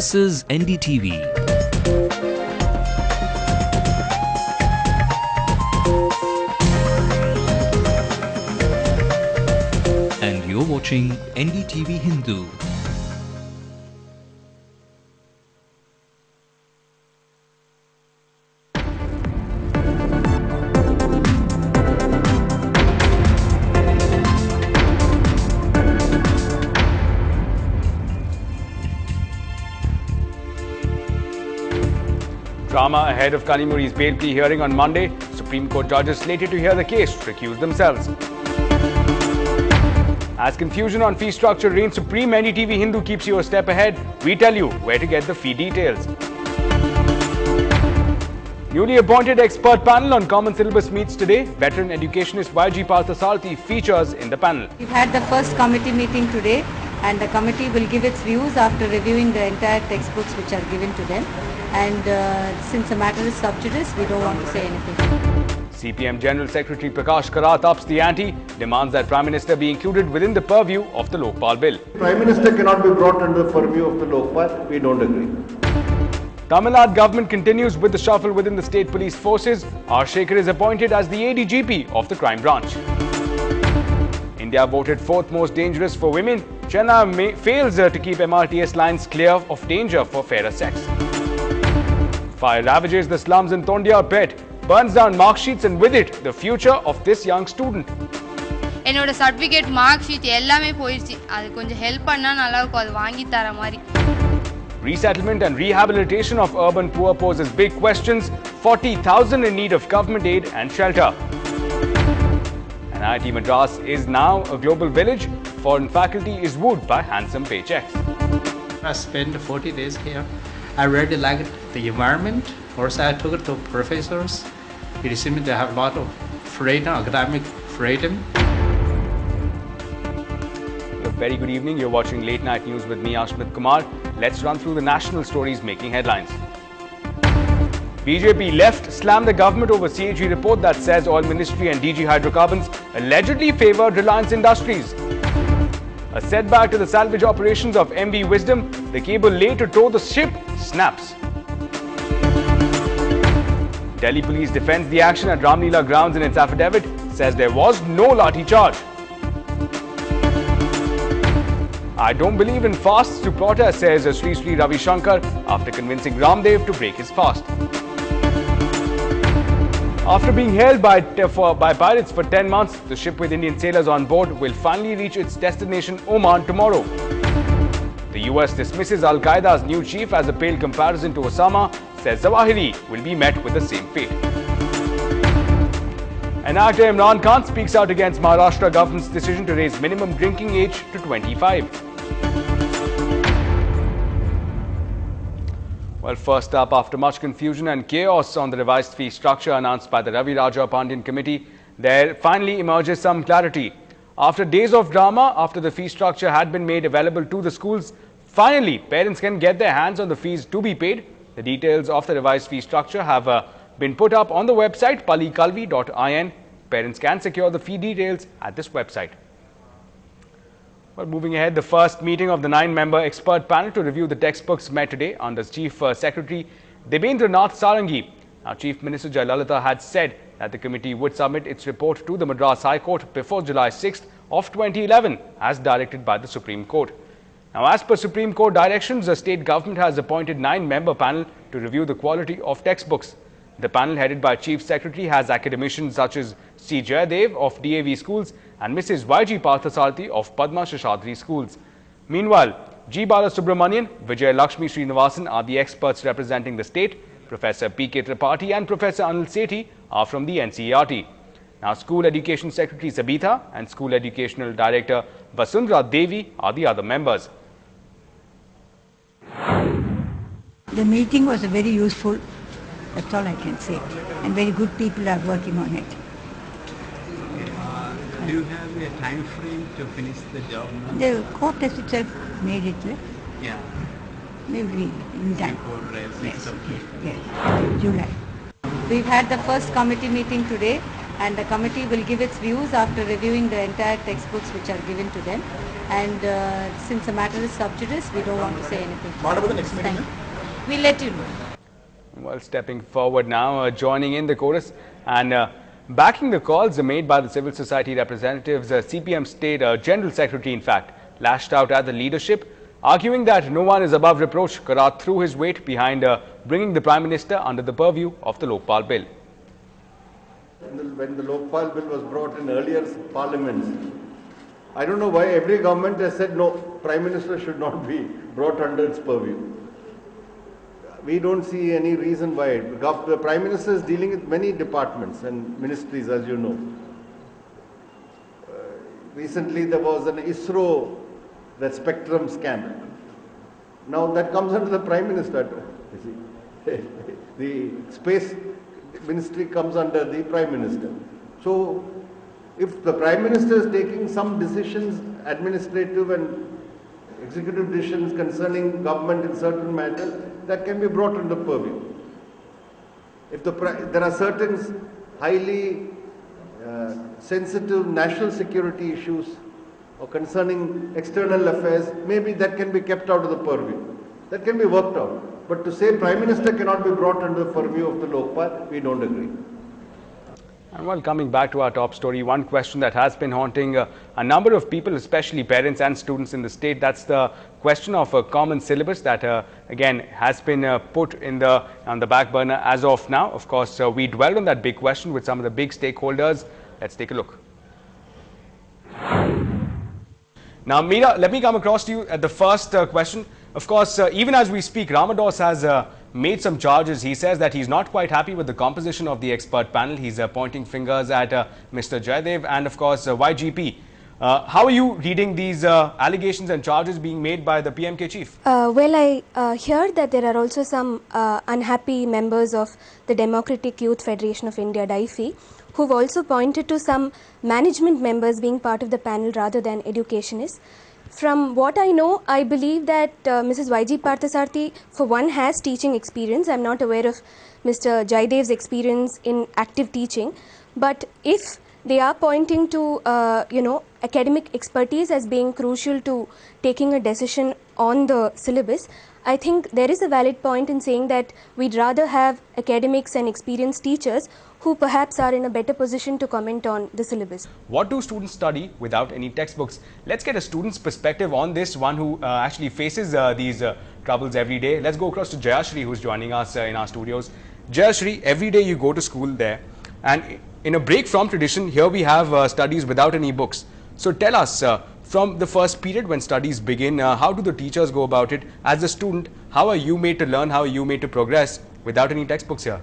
This is NDTV. And you're watching NDTV Hindu. Drama ahead of Kanimuri's bail plea hearing on Monday. Supreme Court judges slated to hear the case recuse themselves. As confusion on fee structure reigns supreme, NDTV Hindu keeps you a step ahead. We tell you where to get the fee details. Newly appointed expert panel on common syllabus meets today. Veteran educationist YG Parthasarathy features in the panel. We've had the first committee meeting today, and the committee will give its views after reviewing the entire textbooks which are given to them. And since the matter is sub judice, we don't want to say anything. CPM General Secretary Prakash Karat ups the ante, demands that Prime Minister be included within the purview of the Lokpal bill. Prime Minister cannot be brought under the purview of the Lokpal. We don't agree. Tamil Nadu government continues with the shuffle within the state police forces. R. Shekhar is appointed as the ADGP of the crime branch. India voted fourth most dangerous for women. Chennai fails to keep MRTS lines clear of danger for fairer sex. Fire ravages the slums in Tondia Pet, burns down mark sheets and with it the future of this young student. என்னோட certificate mark sheet எல்லாமே போயிடுச்சு. அது கொஞ்சம் help பண்ணா நல்லா இருக்கும். அது வாங்கி தர மாதிரி. Resettlement and rehabilitation of urban poor poses big questions. 40,000 in need of government aid and shelter. And IIT Madras is now a global village. Foreign faculty is wooed by handsome paychecks. I spent 40 days here. I really liked the environment. Also, I took it to professors. It seemed to have a lot of freedom, academic freedom. A very good evening. You're watching Late Night News with me, Ashmit Kumar. Let's run through the national stories making headlines. BJP left slammed the government over CAG report that says Oil Ministry and DG Hydrocarbons allegedly favoured Reliance Industries. A setback to the salvage operations of MV Wisdom. The cable laid to tow the ship snaps. Delhi police defends the action at Ramleela grounds in its affidavit. Says there was no lathi charge. I don't believe in fasts to protest, says Sri Sri Ravi Shankar after convincing Ramdev to break his fast. After being held by pirates for 10 months, the ship with Indian sailors on board will finally reach its destination Oman tomorrow. The US dismisses Al-Qaeda's new chief as a pale comparison to Osama, says Zawahiri will be met with the same fate. And actor Imran Khan speaks out against Maharashtra government's decision to raise minimum drinking age to 25. Well, first up, after much confusion and chaos on the revised fee structure announced by the Ravi Raja Pandian committee, there finally emerges some clarity. After days of drama, after the fee structure had been made available to the schools, finally parents can get their hands on the fees to be paid. The details of the revised fee structure have been put up on the website palikalvi.in. Parents can secure the fee details at this website. Well, moving ahead, the first meeting of the 9-member expert panel to review the textbooks met today under Chief Secretary Debendra Nath Sarangi. Now, Chief Minister Jayalalitha had said that the committee would submit its report to the Madras High Court before July 6th of 2011 as directed by the Supreme Court. Now, as per Supreme Court directions, the state government has appointed 9-member panel to review the quality of textbooks. The panel headed by Chief Secretary has academicians such as C. Jayadev of DAV schools and Mrs. YG Parthasarathy of Padma Shashadri schools. Meanwhile, G. Balasubramanian, Vijay Lakshmi Srinivasan are the experts representing the state. Professor P.K. Tripathi and Professor Anil Sethi are from the NCERT. Now, School Education Secretary Sabitha and School Educational Director Vasundhara Devi are the other members. The meeting was very useful, that's all I can say, and very good people are working on it. Do you have a time frame to finish the job now? The court has itself made it, Yeah. maybe in time. Before 6th of May. Yes, July. We've had the first committee meeting today, and the committee will give its views after reviewing the entire textbooks which are given to them. And since the matter is sub judice, we don't want to say anything. What about the next meeting? We'll let you know. Well, stepping forward now, joining in the chorus and backing the calls made by the civil society representatives, CPM State General Secretary, in fact, lashed out at the leadership, arguing that no one is above reproach. Karat threw his weight behind bringing the Prime Minister under the purview of the Lokpal Bill. When the Lokpal Bill was brought in earlier parliaments, I don't know why every government has said no, Prime Minister should not be brought under its purview. We don't see any reason why. The Prime Minister is dealing with many departments and ministries, as you know. Recently there was an ISRO, that spectrum scam. Now that comes under the Prime Minister. The Space Ministry comes under the Prime Minister. So if the Prime Minister is taking some decisions, administrative and executive decisions concerning government in certain matters, that can be brought under purview. If there are certain highly sensitive national security issues or concerning external affairs, maybe that can be kept out of the purview. That can be worked out. But to say Prime Minister cannot be brought under the purview of the Lokpal, we don't agree. And while coming back to our top story, one question that has been haunting a number of people, especially parents and students in the state, that's the question of a common syllabus that again has been put on the back burner as of now. Of course, we dwelled on that big question with some of the big stakeholders. Let's take a look. Now, Meera, let me come across to you at the first question. Of course, even as we speak, Ramados has made some charges. He says that he's not quite happy with the composition of the expert panel. He's pointing fingers at Mr. Jaydev and, of course, YGP. How are you reading these allegations and charges being made by the PMK chief? Well, I heard that there are also some unhappy members of the Democratic Youth Federation of India, DYFI, who've also pointed to some management members being part of the panel rather than educationists. From what I know, I believe that Mrs. YG Parthasarthi, for one, has teaching experience. I'm not aware of Mr. Jaydev's experience in active teaching. But if they are pointing to, academic expertise as being crucial to taking a decision on the syllabus, I think there is a valid point in saying that we'd rather have academics and experienced teachers who perhaps are in a better position to comment on the syllabus. What do students study without any textbooks? Let's get a student's perspective on this, one who actually faces these troubles every day. Let's go across to Jayashri, who's joining us in our studios. Jayashri, every day you go to school there, and in a break from tradition, here we have studies without any books. So tell us, from the first period when studies begin, how do the teachers go about it? As a student, how are you made to learn, how are you made to progress without any textbooks here?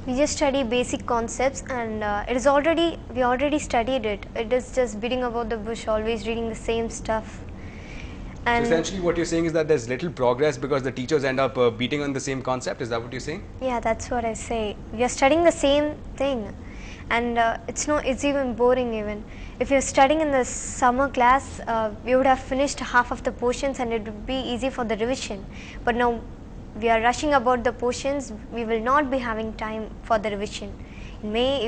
We just study basic concepts, and we already studied it. It is just beating about the bush, always reading the same stuff. And so essentially what you're saying is that there's little progress because the teachers end up beating on the same concept. Is that what you're saying? Yeah, that's what I say. We are studying the same thing, and it's even boring even. If you're studying in the summer class, we would have finished half of the portions and it would be easy for the revision. But now we are rushing about the portions, we will not be having time for the revision. It may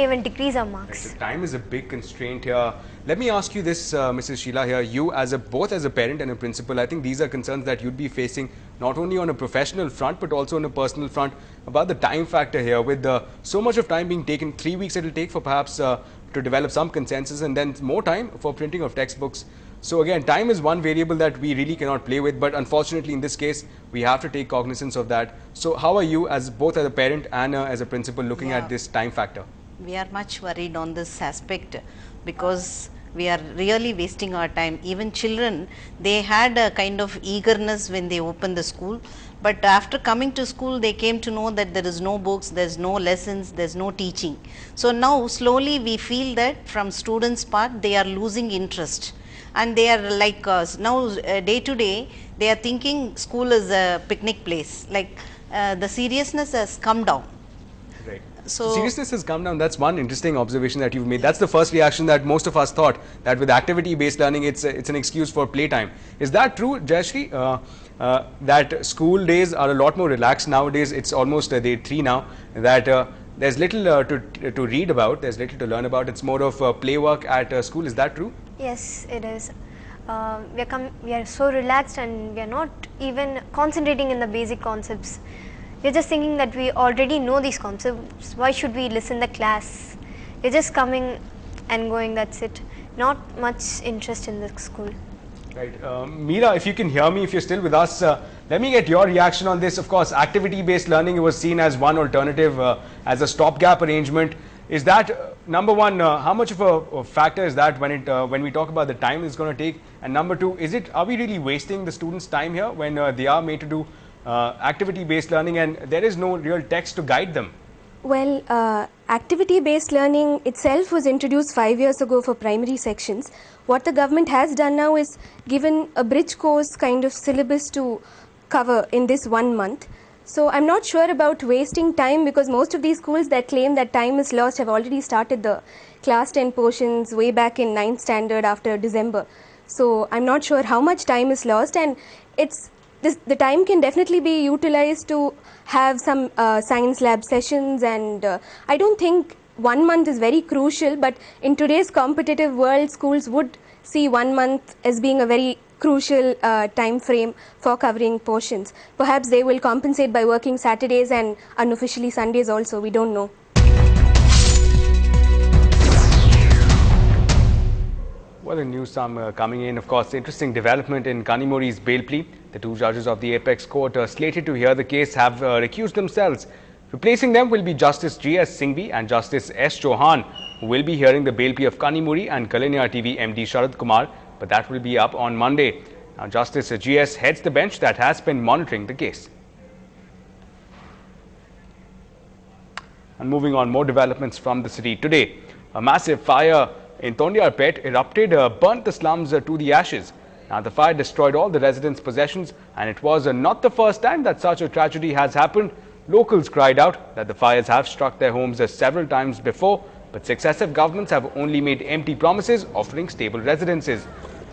even decrease our marks. So time is a big constraint here. Let me ask you this, Mrs. Sheila here, you both as a parent and a principal, I think these are concerns that you'd be facing not only on a professional front but also on a personal front about the time factor here. With so much of time being taken, 3 weeks it will take for perhaps to develop some consensus, and then more time for printing of textbooks. So again, time is one variable that we really cannot play with, but unfortunately in this case, we have to take cognizance of that. So how are you both as a parent and as a principal looking at this time factor? We are much worried on this aspect because we are really wasting our time. Even children, they had a kind of eagerness when they opened the school, but after coming to school, they came to know that there is no books, there is no lessons, there is no teaching. So now slowly we feel that from students' part, they are losing interest. And they are like now day to day, they are thinking school is a picnic place. Like the seriousness has come down. Right. So seriousness has come down. That's one interesting observation that you've made. That's the first reaction that most of us thought, that with activity-based learning, it's an excuse for playtime. Is that true, Jayashri? That school days are a lot more relaxed nowadays. It's almost day 3 now. That There's little to read about, there's little to learn about. It's more of play work at school. Is that true? Yes, it is. We are so relaxed and we are not even concentrating in the basic concepts. We are just thinking that we already know these concepts. Why should we listen the class? We are just coming and going, that's it. Not much interest in the school. Right. Meera, if you can hear me, if you're still with us, let me get your reaction on this. Of course, activity-based learning was seen as one alternative, as a stopgap arrangement. Is that, number one, how much of a factor is that when we talk about the time it's going to take? And number two, are we really wasting the students' time here when they are made to do activity-based learning and there is no real text to guide them? Well, activity-based learning itself was introduced 5 years ago for primary sections. What the government has done now is given a bridge course kind of syllabus to cover in this 1 month. So I'm not sure about wasting time because most of these schools that claim that time is lost have already started the class 10 portions way back in 9th standard after December. So I'm not sure how much time is lost, and the time can definitely be utilized to have some science lab sessions, and I don't think 1 month is very crucial, but in today's competitive world, schools would see 1 month as being a very crucial time frame for covering portions. Perhaps they will compensate by working Saturdays and unofficially Sundays also, we don't know. Well, in news coming in, of course, interesting development in Kanimuri's bail plea. The two judges of the Apex Court slated to hear the case have recused themselves. Replacing them will be Justice G.S. Singhvi and Justice S. Chauhan, who will be hearing the bail plea of Kanimuri and Kalenya TV MD Sharad Kumar, but that will be up on Monday. Now, Justice G.S. heads the bench that has been monitoring the case. And moving on, more developments from the city today. A massive fire in Tondiarpet erupted, burnt the slums to the ashes. Now, the fire destroyed all the residents' possessions, and it was not the first time that such a tragedy has happened. Locals cried out that the fires have struck their homes several times before, but successive governments have only made empty promises offering stable residences.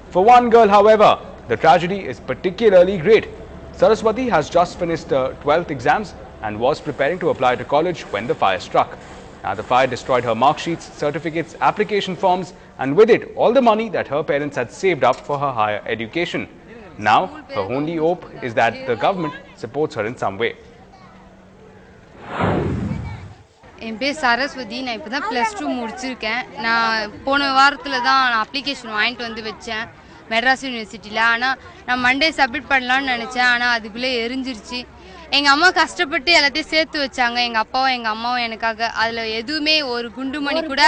For one girl, however, the tragedy is particularly great. Saraswati has just finished 12th exams and was preparing to apply to college when the fire struck. Now, the fire destroyed her mark sheets, certificates, application forms, and with it, all the money that her parents had saved up for her higher education. Now, her only hope is that the government supports her in some way. என் பேர் சரஸ்வதி. நான் இப்போ தான் +2 முடிச்சிருக்கேன். நான் போன வாரத்தில் தான் application வாங்கிட்டு வந்து வச்சேன் மெட்ராஸ் யூனிவர்சிட்டியில். ஆனால் நான் மண்டே சப்மிட் பண்ணலான்னு நினச்சேன், ஆனால் அதுக்குள்ளே எரிஞ்சிருச்சு. எங்கள் அம்மா கஷ்டப்பட்டு எல்லாத்தையும் சேர்த்து வச்சாங்க, எங்கள் அப்பாவும் எங்கள் அம்மாவும் எனக்காக. அதில் எதுவுமே ஒரு குண்டு மணி கூட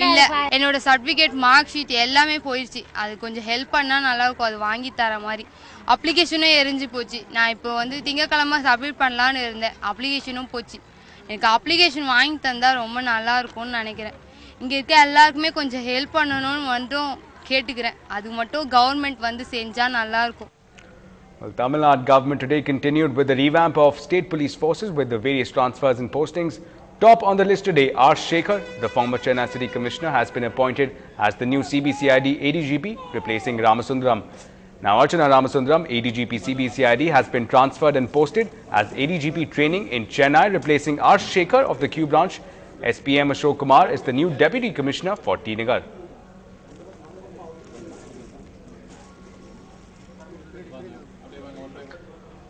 இல்லை. என்னோடய சர்டிஃபிகேட், மார்க் ஷீட் எல்லாமே போயிடுச்சு. அது கொஞ்சம் ஹெல்ப் பண்ணால் நல்லாயிருக்கும், அது வாங்கி தர மாதிரி. அப்ளிகேஷனும் எரிஞ்சு போச்சு. நான் இப்போ வந்து திங்கக்கிழமை சப்மிட் பண்ணலான்னு இருந்தேன், அப்ளிகேஷனும் போச்சு. எனக்கு அப்ளிகேஷன் வாங்கி தந்தால் ரொம்ப நல்லா இருக்கும்னு நினைக்கிறேன். இங்கே இருக்க எல்லாருக்குமே கொஞ்சம் ஹெல்ப் பண்ணணும்னு மட்டும் கேட்டுக்கிறேன். அது மட்டும் கவர்மெண்ட் வந்து செஞ்சால் நல்லாயிருக்கும். Well, Tamil Nadu government today continued with the revamp of state police forces with the various transfers and postings. Top on the list today, R. Shekhar, the former Chennai City Commissioner, has been appointed as the new CBCID ADGP, replacing Ramasundram. Now, Archana Ramasundram, ADGP CBCID, has been transferred and posted as ADGP training in Chennai, replacing R. Shekhar of the Q branch. SPM Ashok Kumar is the new Deputy Commissioner for T. Nagar.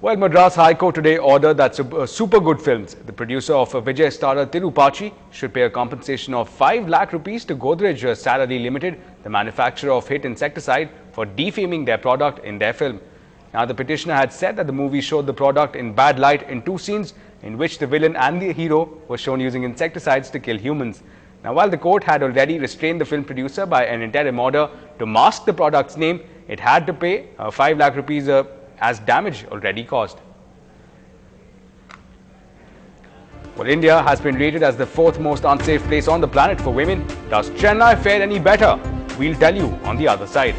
Well, Madras High Court today ordered that Super Good Films, the producer of Vijay starrer Tirupachi, should pay a compensation of 5 lakh rupees to Godrej Salary Limited, the manufacturer of hit insecticide, for defaming their product in their film. Now, the petitioner had said that the movie showed the product in bad light in 2 scenes in which the villain and the hero were shown using insecticides to kill humans. Now, while the court had already restrained the film producer by an interim order to mask the product's name, it had to pay 5 lakh rupees as damage already caused. Well, India has been rated as the 4th most unsafe place on the planet for women. Does Chennai fare any better? We'll tell you on the other side.